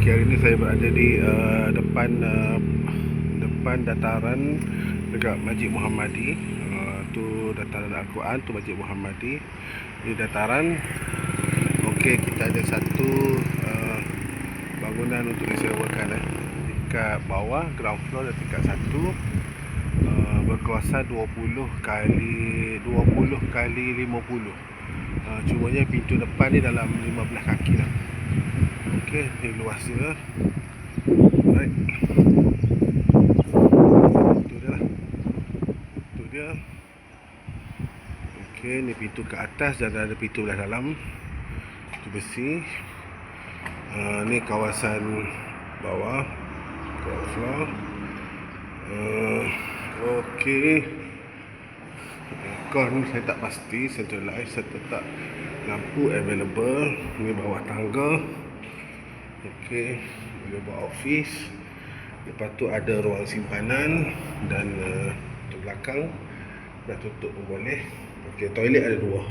Okay, hari ni saya berada di depan dataran dekat Masjid Muhammadi. Tu dataran Al-Quran, tu Masjid Muhammadi. Di dataran, okey, kita ada satu bangunan untuk disewakan dekat bawah, ground floor dan tingkat 1, berkuasa 20 kali 50. Cumanya pintu depan ni dalam 15 kaki lah. Okey, ni luas dia. Right. Itu dia lah. Itu dia. Okey, ni pintu ke atas dan ada pintu belah dalam. Itu besi. Ni kawasan bawah, ground floor. Okey. Aircon saya tak pasti, centralized, saya tetap lampu available. Ni bawah tangga. Okey, boleh buat office. Lepas tu ada ruang simpanan dan tu belakang nak tutup pun boleh. Okey, toilet ada 2.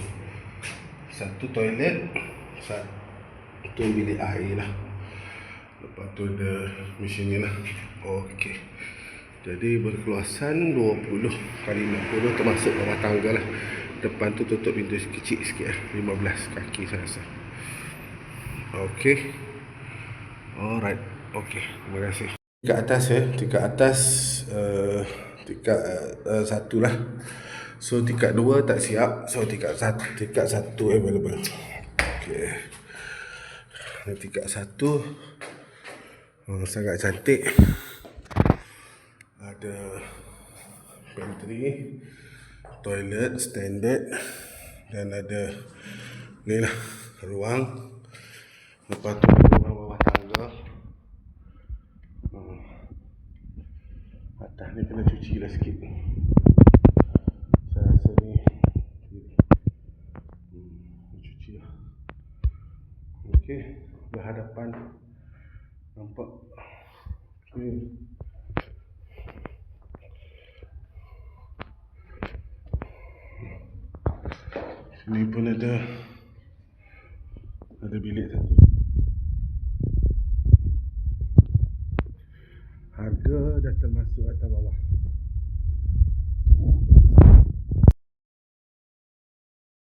Satu toilet, satu bilik air lah. Lepas tu ada mesin ni lah. Okey, jadi berkeluasan 20 kali 50 termasuk bawah tangga lah. Depan tu tutup pintu kecil sikit lah, 15 kaki saya rasa. Okey. Alright. Okey, terima kasih. Tingkat atas tingkat atas tingkat 1 lah. So tingkat 2 tak siap. So tingkat 1 available. Okey. Tingkat 1 sangat cantik. Ada pantry, toilet standard dan ada ni lah ruang. Lepas tu ruang bawah tangga. Atas ni kena cuci lah sikit. Saya rasa ni cuci lah. Okey, berhadapan nampak. Okey. Sini pun ada bilik satu. Harga dah termasuk atas bawah.